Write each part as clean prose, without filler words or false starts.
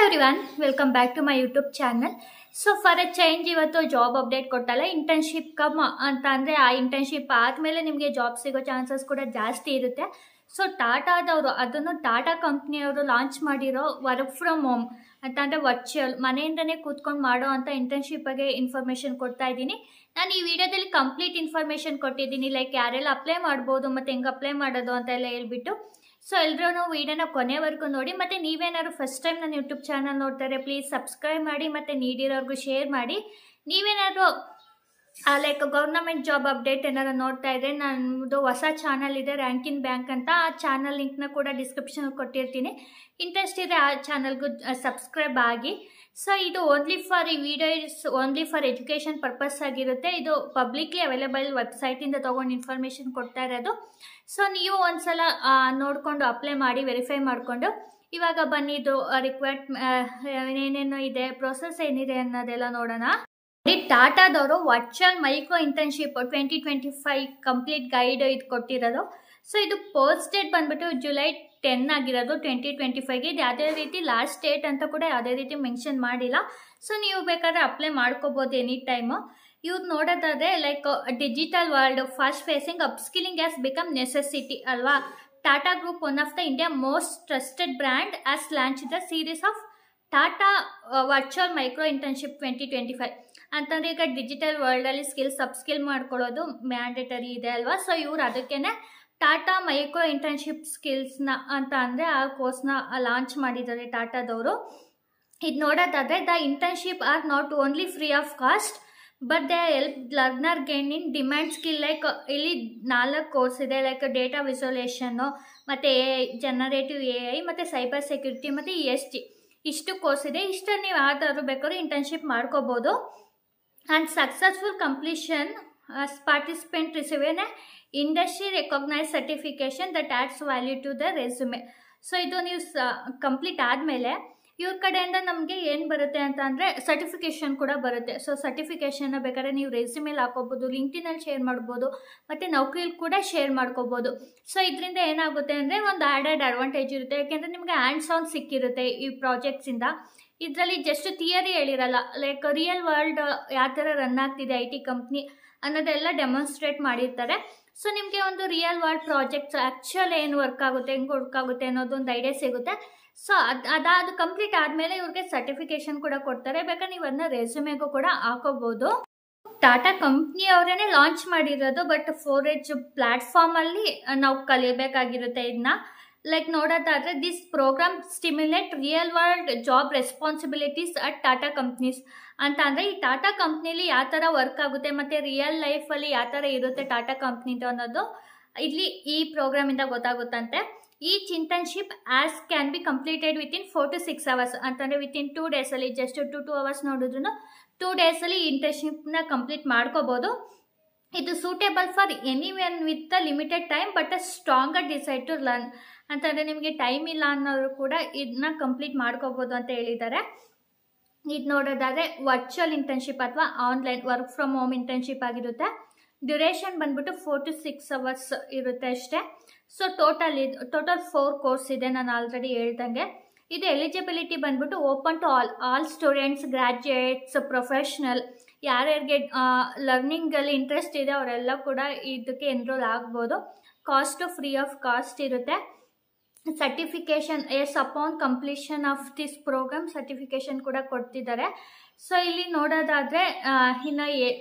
Everyone welcome back to my YouTube channel. So for a change ಇವತ್ತು job update ಕೊಟ್ಟಲ್ಲ. Internship come ಅಂತ ಅಂದರೆ ಆ ಇಂಟರ್ನ್ಶಿಪ್ ಆದಮೇಲೆ ನಿಮಗೆ ಜಾಬ್ ಸಿಗೋ ಚಾನ್ಸಸ್ ಕೂಡ ಜಾಸ್ತಿ ಇರುತ್ತೆ. ಸೊ ಟಾಟಾದವರು ಅದನ್ನು ಟಾಟಾ ಕಂಪ್ನಿಯವರು ಲಾಂಚ್ ಮಾಡಿರೋ ವರ್ಕ್ ಫ್ರಮ್ ಹೋಮ್ ಅಂತ ಅಂದರೆ ವರ್ಚುವಲ್ ಮನೆಯಿಂದನೇ ಕೂತ್ಕೊಂಡು ಮಾಡೋ ಅಂಥ ಇಂಟರ್ನ್ಶಿಪ್ ಬಗ್ಗೆ ಇನ್ಫಾರ್ಮೇಷನ್ ಕೊಡ್ತಾ ಇದ್ದೀನಿ. ನಾನು ಈ ವಿಡಿಯೋದಲ್ಲಿ ಕಂಪ್ಲೀಟ್ ಇನ್ಫಾರ್ಮೇಷನ್ ಕೊಟ್ಟಿದ್ದೀನಿ, ಲೈಕ್ ಯಾರೆಲ್ಲ ಅಪ್ಲೈ ಮಾಡ್ಬೋದು ಮತ್ತು ಹೆಂಗೆ ಅಪ್ಲೈ ಮಾಡೋದು ಅಂತೆಲ್ಲ ಹೇಳ್ಬಿಟ್ಟು. ಸೊ ಎಲ್ಲರೂ ವಿಡಿಯೋನ ಕೊನೆವರೆಗೂ ನೋಡಿ. ಮತ್ತು ನೀವೇನಾದ್ರು ಫಸ್ಟ್ ಟೈಮ್ ನನ್ನ ಯೂಟ್ಯೂಬ್ ಚಾನಲ್ ನೋಡ್ತಾರೆ ಪ್ಲೀಸ್ ಸಬ್ಸ್ಕ್ರೈಬ್ ಮಾಡಿ ಮತ್ತು ನೀಡಿರೋರ್ಗೂ ಶೇರ್ ಮಾಡಿ. ನೀವೇನಾದ್ರು ಲೈಕ್ ಗೌರ್ನಮೆಂಟ್ ಜಾಬ್ ಅಪ್ಡೇಟ್ ಏನಾದ್ರು ನೋಡ್ತಾ ಇದ್ದರೆ ನಮ್ಮದು ಹೊಸ ಚಾನಲ್ ಇದೆ ರ್ಯಾಂಕಿನ್ ಬ್ಯಾಂಕ್ ಅಂತ. ಆ ಚಾನಲ್ ಲಿಂಕ್ನ ಕೂಡ ಡಿಸ್ಕ್ರಿಪ್ಷನ್ ಕೊಟ್ಟಿರ್ತೀನಿ. ಇಂಟ್ರೆಸ್ಟ್ ಇದೆ ಆ ಚಾನಲ್ಗೂ ಸಬ್ಸ್ಕ್ರೈಬ್ ಆಗಿ. ಸೊ ಇದು ಓನ್ಲಿ ಫಾರ್ ಈ video is only for education purpose ಆಗಿರುತ್ತೆ. ಇದು ಪಬ್ಲಿಕ್ಲಿ ಅವೈಲೇಬಲ್ ವೆಬ್ಸೈಟಿಂದ ತೊಗೊಂಡು ಇನ್ಫಾರ್ಮೇಷನ್ ಕೊಡ್ತಾ ಇರೋದು. ಸೊ ನೀವು ಒಂದ್ಸಲ ನೋಡಿಕೊಂಡು ಅಪ್ಲೈ ಮಾಡಿ ವೆರಿಫೈ ಮಾಡಿಕೊಂಡು ಇವಾಗ ಬನ್ನಿದ್ದು ರಿಕ್ವೈರ್ಡ್ ಏನೇನು ಇದೆ ಪ್ರೊಸೆಸ್ ಏನಿದೆ ಅನ್ನೋದೆಲ್ಲ ನೋಡೋಣ. ಟಾಟಾದವರು virtual micro internship 2025 complete guide ಇದು ಕೊಟ್ಟಿರೋದು. ಸೊ ಇದು ಪೋಸ್ಟ್ ಡೇಟ್ ಬಂದ್ಬಿಟ್ಟು ಜುಲೈ 10 ಆಗಿರೋದು 2025ಗೆ. ಇದು ಯಾವುದೇ ರೀತಿ ಲಾಸ್ಟ್ ಡೇಟ್ ಅಂತ ಕೂಡ ಯಾವುದೇ ರೀತಿ ಮೆನ್ಷನ್ ಮಾಡಿಲ್ಲ. ಸೊ ನೀವು ಬೇಕಾದ್ರೆ ಅಪ್ಲೈ ಮಾಡ್ಕೋಬೋದು ಎನಿ ಟೈಮು. ಇವ್ರು ನೋಡೋದಾದ್ರೆ like digital world fast facing upskilling has become necessity ಅಲ್ವಾ. Tata group one of the India most trusted brand has launch the series of Tata virtual micro internship 2025 ಅಂತಂದರೆ ಈಗ ಡಿಜಿಟಲ್ ವರ್ಲ್ಡಲ್ಲಿ ಸ್ಕಿಲ್ಸ್ ಅಪ್ಸ್ಕಿಲ್ ಮಾಡ್ಕೊಳ್ಳೋದು mandatory ಇದೆ ಅಲ್ವಾ. So ಇವ್ರು ಅದಕ್ಕೇನೆ ಟಾಟಾ ಮೈಕ್ರೋ ಇಂಟರ್ನ್ಶಿಪ್ ಸ್ಕಿಲ್ಸ್ನ ಅಂತ ಅಂದರೆ ಆ ಕೋರ್ಸ್ನ ಲಾಂಚ್ ಮಾಡಿದ್ದಾರೆ ಟಾಟಾದವರು. ಇದು ನೋಡೋದಾದರೆ the internship are not only free of cost but they help learner gain in demand skill. Like ಇಲ್ಲಿ 4 ಕೋರ್ಸ್ ಇದೆ, ಲೈಕ್ ಡೇಟಾ ವಿಸುವಲೈಸೇಷನ್ನು ಮತ್ತು ಜನರೇಟಿವ್ AI ಮತ್ತು ಸೈಬರ್ ಸೆಕ್ಯೂರಿಟಿ ಮತ್ತು ESG ಇಷ್ಟು ಕೋರ್ಸ್ ಇದೆ. ಇಷ್ಟನ್ನು ನೀವು ಯಾವ್ದಾದ್ರು ಬೇಕಾದ್ರೂ ಇಂಟರ್ನ್ಶಿಪ್ ಮಾಡ್ಕೋಬೋದು. And successful completion participant receive an industry recognise certification that adds value to the resume. So ಇದು ನೀವು ಕಂಪ್ಲೀಟ್ ಆದಮೇಲೆ ಇವ್ರ ಕಡೆಯಿಂದ ನಮಗೆ ಏನು ಬರುತ್ತೆ ಅಂತ ಅಂದರೆ ಸರ್ಟಿಫಿಕೇಷನ್ ಕೂಡ ಬರುತ್ತೆ. ಸೊ ಸರ್ಟಿಫಿಕೇಷನ್ನ ಬೇಕಾದ್ರೆ ನೀವು ರೆಸ್ಯೂಮೇಲಿ ಹಾಕೋಬೋದು, ಲಿಂಕ್ಡ್ಇನಲ್ಲಿ ಶೇರ್ ಮಾಡ್ಬೋದು ಮತ್ತು ನೌಕರಿಯಲ್ಲಿ ಕೂಡ ಶೇರ್ ಮಾಡ್ಕೋಬೋದು. ಸೊ ಇದರಿಂದ ಏನಾಗುತ್ತೆ ಅಂದರೆ ಒಂದು ಆ್ಯಡೆಡ್ ಅಡ್ವಾಂಟೇಜ್ ಇರುತ್ತೆ, ಯಾಕೆಂದರೆ ನಿಮಗೆ ಹ್ಯಾಂಡ್ಸ್ ಆನ್ ಸಿಕ್ಕಿರುತ್ತೆ ಈ ಪ್ರಾಜೆಕ್ಟ್ಸಿಂದ. ಇದರಲ್ಲಿ ಜಸ್ಟ್ ಥಿಯರಿ ಹೇಳಿರಲ್ಲ, ಲೈಕ್ ರಿಯಲ್ ವರ್ಲ್ಡ್ ಯಾವ ಥರ ರನ್ ಆಗ್ತಿದೆ IT ಕಂಪ್ನಿ ಅನ್ನೋದೆಲ್ಲ ಡೆಮಾನ್ಸ್ಟ್ರೇಟ್ ಮಾಡಿರ್ತಾರೆ. ಸೊ ನಿಮಗೆ ಒಂದು ರಿಯಲ್ ವರ್ಲ್ಡ್ ಪ್ರಾಜೆಕ್ಟ್ಸ್ ಆ್ಯಕ್ಚುಲ್ ಏನು ವರ್ಕ್ ಆಗುತ್ತೆ, ಹೆಂಗೆ ವರ್ಕ್ ಆಗುತ್ತೆ ಅನ್ನೋದೊಂದು ಐಡಿಯಾ ಸಿಗುತ್ತೆ. ಸೊ ಅದು ಕಂಪ್ಲೀಟ್ ಆದಮೇಲೆ ಇವ್ರಿಗೆ ಸರ್ಟಿಫಿಕೇಶನ್ ಕೂಡ ಕೊಡ್ತಾರೆ. ಬೇಕಾದ್ರೆ ನೀವು ಅದನ್ನ ರೆಸ್ಯೂಮೆಗೂ ಕೂಡ ಹಾಕೋಬೋದು. ಟಾಟಾ ಕಂಪ್ನಿಯವರೇ ಲಾಂಚ್ ಮಾಡಿರೋದು, ಬಟ್ 4H ಪ್ಲ್ಯಾಟ್ಫಾರ್ಮಲ್ಲಿ ನಾವು ಕಲಿಯಬೇಕಾಗಿರುತ್ತೆ ಇದನ್ನ. ಲೈಕ್ ನೋಡೋದಾದರೆ this programme stimulate real world job responsibilities at Tata companies ಅಂತ. ಅಂದರೆ ಈ ಟಾಟಾ ಕಂಪ್ನಿಲಿ ಯಾವ ಥರ ವರ್ಕ್ ಆಗುತ್ತೆ ಮತ್ತು ರಿಯಲ್ ಲೈಫಲ್ಲಿ ಯಾವ ಥರ ಇರುತ್ತೆ ಟಾಟಾ ಕಂಪ್ನಿದು ಅನ್ನೋದು ಇಲ್ಲಿ ಈ ಪ್ರೋಗ್ರಾಮಿಂದ ಗೊತ್ತಾಗುತ್ತಂತೆ. Each internship has can be completed within 4 to 6 hours ಅಂತಂದರೆ ವಿತಿನ್ 2 ಡೇಸಲ್ಲಿ ಜಸ್ಟ್ 2 hours ನೋಡಿದ್ರು 2 ಡೇಸಲ್ಲಿ ಇಂಟರ್ನ್ಶಿಪ್ನ ಕಂಪ್ಲೀಟ್ ಮಾಡ್ಕೋಬೋದು. ಇದು suitable for anyone with a limited time but a stronger decide to learn ಅಂತಂದರೆ ನಿಮಗೆ ಟೈಮ್ ಇಲ್ಲ ಅನ್ನೋರು ಕೂಡ ಇದನ್ನ ಕಂಪ್ಲೀಟ್ ಮಾಡ್ಕೋಬೋದು ಅಂತ ಹೇಳಿದ್ದಾರೆ. ಇದು ನೋಡೋದಾದರೆ ವರ್ಚುವಲ್ ಇಂಟರ್ನ್ಶಿಪ್ ಅಥವಾ online work from home internship ಆಗಿರುತ್ತೆ. ಡ್ಯುರೇಷನ್ ಬಂದ್ಬಿಟ್ಟು 4 to 6 hours ಇರುತ್ತೆ ಅಷ್ಟೇ. ಸೊ ಟೋಟಲ್ 4 ಕೋರ್ಸ್ ಇದೆ, ನಾನು ಆಲ್ರೆಡಿ ಹೇಳ್ದಂಗೆ. ಇದು ಎಲಿಜಿಬಿಲಿಟಿ ಬಂದ್ಬಿಟ್ಟು open to all students, graduates, professional, ಯಾರ್ಯಾರಿಗೆ ಲರ್ನಿಂಗಲ್ಲಿ ಇಂಟ್ರೆಸ್ಟ್ ಇದೆ ಅವರೆಲ್ಲ ಕೂಡ ಇದಕ್ಕೆ ಎನ್ರೋಲ್ ಆಗ್ಬೋದು. ಕಾಸ್ಟು ಫ್ರೀ ಆಫ್ ಕಾಸ್ಟ್ ಇರುತ್ತೆ. Certification is upon completion of this program certification ಕೂಡ ಕೊಡ್ತಿದ್ದಾರೆ. ಸೊ ಇಲ್ಲಿ ನೋಡೋದಾದರೆ ಇನ್ನು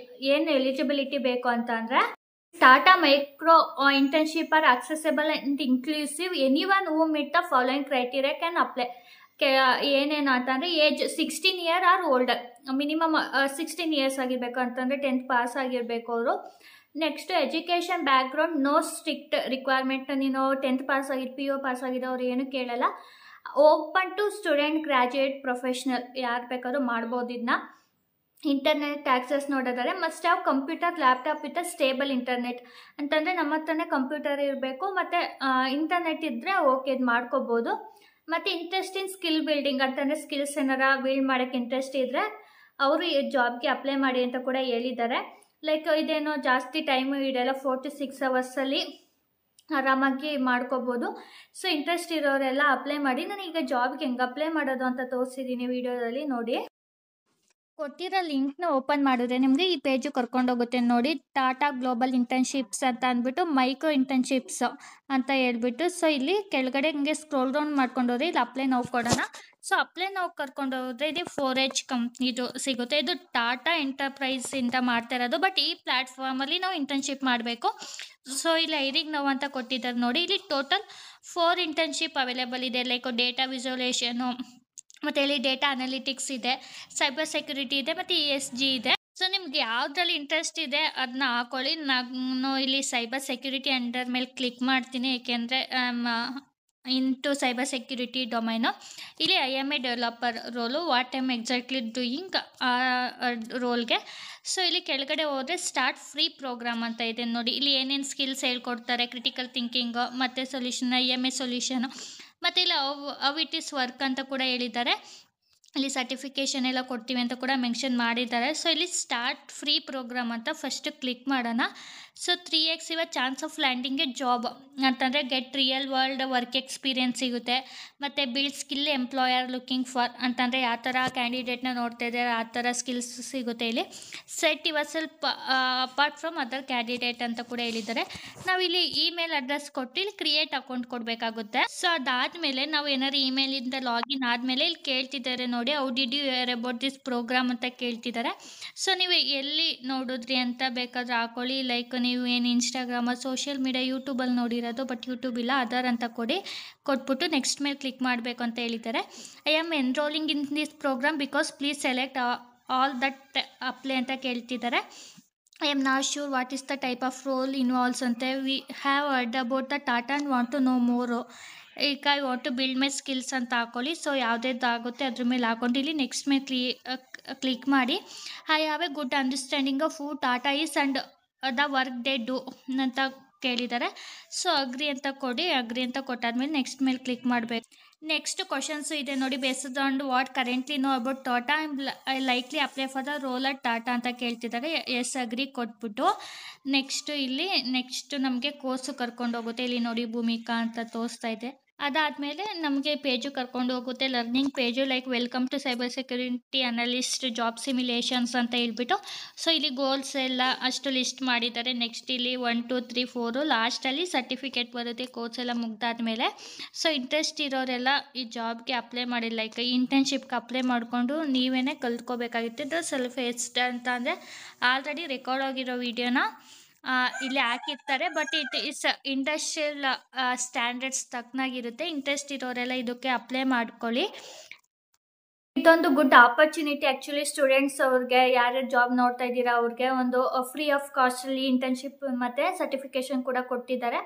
ಏನು ಎಲಿಜಿಬಿಲಿಟಿ ಬೇಕು ಅಂತ ಅಂದರೆ Tata micro internship are accessible and inclusive anyone who meet the following criteria can apply. ಏನೇನು ಅಂತಂದರೆ age 16 years are older, minimum 16 years ಆಗಿರಬೇಕು ಅಂತಂದರೆ 10th ಪಾಸ್ ಆಗಿರಬೇಕು ಅವರು. Next education background no strict requirement, ನೀನು 10th ಪಾಸ್ ಆಗಿದ್ದು PU pass ಆಗಿದೆ ಅವ್ರು ಏನು ಕೇಳಲ್ಲ. Open to student, graduate, professional ಯಾರು ಬೇಕಾದ್ರೂ ಮಾಡ್ಬೋದು ಇದನ್ನ. ಇಂಟರ್ನೆಟ್ ಆಕ್ಸೆಸ್ ನೋಡೋದಾದರೆ must have computer laptop with a stable internet ಅಂತಂದರೆ ನಮ್ಮ ಹತ್ರನೇ ಕಂಪ್ಯೂಟರ್ ಇರಬೇಕು ಮತ್ತು ಇಂಟರ್ನೆಟ್ ಇದ್ದರೆ ಓಕೆ ಇದು ಮಾಡ್ಕೋಬೋದು. ಮತ್ತು ಇಂಟ್ರೆಸ್ಟ್ ಇನ್ ಸ್ಕಿಲ್ ಬಿಲ್ಡಿಂಗ್ ಅಂತಂದರೆ ಸ್ಕಿಲ್ಸ್ ಏನಾರ ಬಿಲ್ಡ್ ಮಾಡೋಕ್ಕೆ ಇಂಟ್ರೆಸ್ಟ್ ಇದ್ದರೆ ಅವರು ಈ ಜಾಬ್ಗೆ ಅಪ್ಲೈ ಮಾಡಿ ಅಂತ ಕೂಡ ಹೇಳಿದ್ದಾರೆ. ಲೈಕ್ ಇದೇನೋ ಜಾಸ್ತಿ ಟೈಮು ಇಡಲ್ಲ, 4 to 6 hours ಆರಾಮಾಗಿ ಮಾಡ್ಕೋಬೋದು. ಸೊ ಇಂಟ್ರೆಸ್ಟ್ ಇರೋರೆಲ್ಲ ಅಪ್ಲೈ ಮಾಡಿ. ನಾನು ಈಗ ಜಾಬ್ಗೆ ಹೆಂಗೆ ಅಪ್ಲೈ ಮಾಡೋದು ಅಂತ ತೋರಿಸಿದ್ದೀನಿ ವಿಡಿಯೋದಲ್ಲಿ ನೋಡಿ. ಕೊಟ್ಟಿರೋ ಲಿಂಕ್ನ ಓಪನ್ ಮಾಡಿದ್ರೆ ನಿಮಗೆ ಈ ಪೇಜು ಕರ್ಕೊಂಡೋಗುತ್ತೆ ನೋಡಿ. ಟಾಟಾ ಗ್ಲೋಬಲ್ ಇಂಟರ್ನ್ಶಿಪ್ಸ್ ಅಂತ ಅಂದ್ಬಿಟ್ಟು ಮೈಕ್ರೋ ಇಂಟರ್ನ್ಶಿಪ್ಸ್ ಅಂತ ಹೇಳ್ಬಿಟ್ಟು, ಸೊ ಇಲ್ಲಿ ಕೆಳಗಡೆ ಹಿಂಗೆ ಸ್ಕ್ರೋಲ್ ಡೌನ್ ಮಾಡ್ಕೊಂಡೋದ್ರೆ ಇಲ್ಲಿ ಅಪ್ಲೈ ನಾವು ಕೊಡೋಣ. ಸೊ ಅಪ್ಲೈ ನಾವು ಕರ್ಕೊಂಡೋದ್ರೆ ಇದು 4H ಕಂಪ್ನಿದು ಸಿಗುತ್ತೆ. ಇದು ಟಾಟಾ ಎಂಟರ್ಪ್ರೈಸಿಂದ ಮಾಡ್ತಾ ಇರೋದು, ಬಟ್ ಈ ಪ್ಲ್ಯಾಟ್ಫಾರ್ಮಲ್ಲಿ ನಾವು ಇಂಟರ್ನ್ಶಿಪ್ ಮಾಡಬೇಕು. ಸೊ ಇಲ್ಲಿ ಐರಿಗೆ ನಾವು ಅಂತ ಕೊಟ್ಟಿದ್ದಾರೆ ನೋಡಿ. ಇಲ್ಲಿ ಟೋಟಲ್ 4 ಇಂಟರ್ನ್ಶಿಪ್ ಅವೈಲೇಬಲ್ ಇದೆ. ಲೈಕ್ ಡೇಟಾ ವಿಜುವಲೈಸೇಷನು, ಮತ್ತು ಇಲ್ಲಿ ಡೇಟಾ ಅನಾಲಿಟಿಕ್ಸ್ ಇದೆ, ಸೈಬರ್ ಸೆಕ್ಯೂರಿಟಿ ಇದೆ, ಮತ್ತು ESG ಇದೆ. ಸೊ ನಿಮ್ಗೆ ಯಾವುದ್ರಲ್ಲಿ ಇಂಟ್ರೆಸ್ಟ್ ಇದೆ ಅದನ್ನ ಹಾಕೊಳ್ಳಿ. ನಾನು ಇಲ್ಲಿ ಸೈಬರ್ ಸೆಕ್ಯೂರಿಟಿ ಅಂಡರ್ ಮೇಲೆ ಕ್ಲಿಕ್ ಮಾಡ್ತೀನಿ, ಏಕೆಂದರೆ ಇಂಟು ಸೈಬರ್ ಸೆಕ್ಯೂರಿಟಿ ಡೊಮೈನು. ಇಲ್ಲಿ IM a developer role, what I'm exactly doing ರೋಲ್ಗೆ. ಸೊ ಇಲ್ಲಿ ಕೆಳಗಡೆ ಹೋದರೆ ಸ್ಟಾರ್ಟ್ ಫ್ರೀ ಪ್ರೋಗ್ರಾಮ್ ಅಂತ ಇದೆ ನೋಡಿ. ಇಲ್ಲಿ ಏನೇನು ಸ್ಕಿಲ್ಸ್ ಹೇಳ್ಕೊಡ್ತಾರೆ, ಕ್ರಿಟಿಕಲ್ ಥಿಂಕಿಂಗು ಮತ್ತು ಸೊಲ್ಯೂಷನ್, IM a ಸೊಲ್ಯೂಷನು, ಮತ್ತು ಇಲ್ಲಿ ಅವ್ ಇಟ್ ಈಸ್ ವರ್ಕ್ ಅಂತ ಕೂಡ ಹೇಳಿದ್ದಾರೆ. ಇಲ್ಲಿ ಸರ್ಟಿಫಿಕೇಷನ್ ಎಲ್ಲ ಕೊಡ್ತೀವಿ ಅಂತ ಕೂಡ ಮೆನ್ಷನ್ ಮಾಡಿದ್ದಾರೆ. ಸೊ ಇಲ್ಲಿ ಸ್ಟಾರ್ಟ್ ಫ್ರೀ ಪ್ರೋಗ್ರಾಮ್ ಅಂತ ಫಸ್ಟ್ ಕ್ಲಿಕ್ ಮಾಡೋಣ. So 3x your chance of landing a job ಅಂತಂದರೆ get real world work experience ಸಿಗುತ್ತೆ. ಮತ್ತು build skill employer looking for ಅಂತಂದರೆ ಯಾವ ಥರ ಕ್ಯಾಂಡಿಡೇಟ್ನ ನೋಡ್ತಾ ಇದ್ದಾರೆ ಆ ಥರ ಸ್ಕಿಲ್ಸ್ ಸಿಗುತ್ತೆ. ಇಲ್ಲಿ set your self apart from other candidate ಅಂತ ಕೂಡ ಹೇಳಿದ್ದಾರೆ. ನಾವಿಲ್ಲಿ ಇಮೇಲ್ ಅಡ್ರೆಸ್ ಕೊಟ್ಟು ಇಲ್ಲಿ ಕ್ರಿಯೇಟ್ ಅಕೌಂಟ್ ಕೊಡಬೇಕಾಗುತ್ತೆ. ಸೊ ಅದಾದಮೇಲೆ ನಾವು ಏನಾದ್ರು ಇಮೇಲಿಂದ ಲಾಗಿನ್ ಆದಮೇಲೆ ಇಲ್ಲಿ ಕೇಳ್ತಿದ್ದಾರೆ ನೋಡಿ, how did you hear about this program ಅಂತ ಕೇಳ್ತಿದ್ದಾರೆ. ಸೊ ನೀವು ಎಲ್ಲಿ ನೋಡಿದ್ರಿ ಅಂತ ಬೇಕಾದ್ರೆ ಹಾಕೊಳ್ಳಿ. ಲೈಕ್ ನೀವು ಏನು ಇನ್ಸ್ಟಾಗ್ರಾಮ, ಸೋಷಿಯಲ್ ಮೀಡಿಯಾ, ಯೂಟ್ಯೂಬಲ್ಲಿ ನೋಡಿರೋದು, ಬಟ್ ಯೂಟ್ಯೂಬ್ ಇಲ್ಲ ಅದರ್ ಅಂತ ಕೊಟ್ಬಿಟ್ಟು ನೆಕ್ಸ್ಟ್ ಮೇಲೆ ಕ್ಲಿಕ್ ಮಾಡಬೇಕು ಅಂತ ಹೇಳಿದ್ದಾರೆ. I am enrolling in this program because please select all that apply ಅಂತ ಕೇಳ್ತಿದ್ದಾರೆ. I am not sure what is the type of role involves ಅಂತ. We have heard about the Tata and want to know more. ಈಗ I want to build my skills ಅಂತ ಹಾಕೊಳ್ಳಿ. So ಯಾವುದಾಗುತ್ತೆ ಅದ್ರ ಮೇಲೆ ಹಾಕೊಂಡು ಇಲ್ಲಿ ನೆಕ್ಸ್ಟ್ ಮೇಲೆ ಕ್ಲಿಕ್ ಮಾಡಿ. I have A good understanding of who Tata is and the work they do ಅಂತ ಕೇಳಿದ್ದಾರೆ. ಸೊ ಅಗ್ರಿ ಅಂತ ಕೊಡಿ. ಅಗ್ರಿ ಅಂತ ಕೊಟ್ಟಾದ್ಮೇಲೆ ನೆಕ್ಸ್ಟ್ ಮೇಲೆ ಕ್ಲಿಕ್ ಮಾಡಬೇಕು. ನೆಕ್ಸ್ಟ್ ಕ್ವಶನ್ಸು ಇದೆ ನೋಡಿ. Based on what currently know about Tata I likely apply for the role at Tata ಅಂತ ಕೇಳ್ತಿದ್ದಾರೆ. ಎಸ್ ಅಗ್ರಿ ಕೊಟ್ಬಿಟ್ಟು ನೆಕ್ಸ್ಟ್ ನಮಗೆ ಕೋರ್ಸು ಕರ್ಕೊಂಡು ಹೋಗುತ್ತೆ. ಇಲ್ಲಿ ನೋಡಿ ಭೂಮಿಕಾ ಅಂತ ತೋರಿಸ್ತಾ ಇದೆ. ಅದಾದಮೇಲೆ ನಮಗೆ ಪೇಜು ಕರ್ಕೊಂಡು ಹೋಗುತ್ತೆ, learning page. Like welcome to cyber security analyst job simulations ಅಂತ ಹೇಳ್ಬಿಟ್ಟು. ಸೊ ಇಲ್ಲಿ ಗೋಲ್ಸ್ ಎಲ್ಲ ಅಷ್ಟು ಲಿಸ್ಟ್ ಮಾಡಿದ್ದಾರೆ. ನೆಕ್ಸ್ಟ್ ಇಲ್ಲಿ 1 2 3 4 ಲಾಸ್ಟಲ್ಲಿ ಸರ್ಟಿಫಿಕೇಟ್ ಬರುತ್ತೆ ಕೋರ್ಸ್ ಎಲ್ಲ ಮುಗ್ದಾದ್ಮೇಲೆ. ಸೊ ಇಂಟ್ರೆಸ್ಟ್ ಇರೋರೆಲ್ಲ ಈ ಜಾಬ್ಗೆ ಅಪ್ಲೈ ಮಾಡಿ, ಲೈಕ್ ಇಂಟರ್ನ್ಶಿಪ್ಗೆ ಅಪ್ಲೈ ಮಾಡಿಕೊಂಡು ನೀವೇ ಕಲ್ತ್ಕೋಬೇಕಾಗಿತ್ತು. ಇದು ಸೆಲ್ಫ್ ಎಸ್ಟ್ ಅಂತ ಅಂದರೆ ಆಲ್ರೆಡಿ ರೆಕಾರ್ಡ್ ಆಗಿರೋ ವಿಡಿಯೋನ ಇಲ್ಲಿ ಹಾಕಿರ್ತಾರೆ, but it is industrial standards ತಕ್ಕನಾಗಿರುತ್ತೆ. ಇಂಟ್ರೆಸ್ಟ್ ಇರೋರೆಲ್ಲ ಇದಕ್ಕೆ ಅಪ್ಲೈ ಮಾಡ್ಕೊಳ್ಳಿ. ಇದೊಂದು ಗುಡ್ ಆಪರ್ಚುನಿಟಿ ಆ್ಯಕ್ಚುಲಿ ಸ್ಟೂಡೆಂಟ್ಸ್ ಅವ್ರಿಗೆ, ಯಾರ್ಯಾರು ಜಾಬ್ ನೋಡ್ತಾ ಇದ್ದೀರಾ ಅವ್ರಿಗೆ ಒಂದು ಫ್ರೀ ಆಫ್ ಕಾಸ್ಟಲ್ಲಿ ಇಂಟರ್ನ್ಶಿಪ್ ಮತ್ತು ಸರ್ಟಿಫಿಕೇಷನ್ ಕೂಡ ಕೊಟ್ಟಿದ್ದಾರೆ.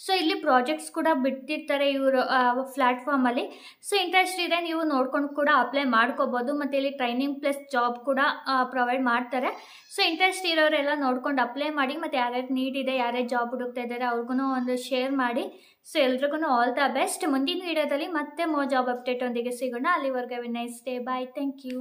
ಸೊ ಇಲ್ಲಿ ಪ್ರಾಜೆಕ್ಟ್ಸ್ ಕೂಡ ಬಿಟ್ಟಿರ್ತಾರೆ ಇವರು ಪ್ಲ್ಯಾಟ್ಫಾರ್ಮಲ್ಲಿ. ಸೊ ಇಂಟ್ರೆಸ್ಟ್ ಇದೆ ನೀವು ನೋಡ್ಕೊಂಡು ಕೂಡ ಅಪ್ಲೈ ಮಾಡ್ಕೋಬೋದು. ಮತ್ತು ಇಲ್ಲಿ ಟ್ರೈನಿಂಗ್ ಪ್ಲಸ್ ಜಾಬ್ ಕೂಡ ಪ್ರೊವೈಡ್ ಮಾಡ್ತಾರೆ. ಸೊ ಇಂಟ್ರೆಸ್ಟ್ ಇರೋರೆಲ್ಲ ನೋಡ್ಕೊಂಡು ಅಪ್ಲೈ ಮಾಡಿ. ಮತ್ತು ಯಾರ್ಯಾರು ನೀಡ್ ಇದೆ, ಯಾರ್ಯಾರು ಜಾಬ್ ಹುಡುಕ್ತಾ ಇದ್ದಾರೆ ಅವ್ರಿಗೂ ಒಂದು ಶೇರ್ ಮಾಡಿ. ಸೊ ಎಲ್ರಿಗೂ ಆಲ್ ದ ಬೆಸ್ಟ್. ಮುಂದಿನ ವಿಡಿಯೋದಲ್ಲಿ ಮತ್ತೆ ಜಾಬ್ ಅಪ್ಡೇಟ್ ಒಂದಿಗೆ ಸಿಗೋಣ. ಅಲ್ಲಿವರೆಗೆ nice day. Bye. Thank you.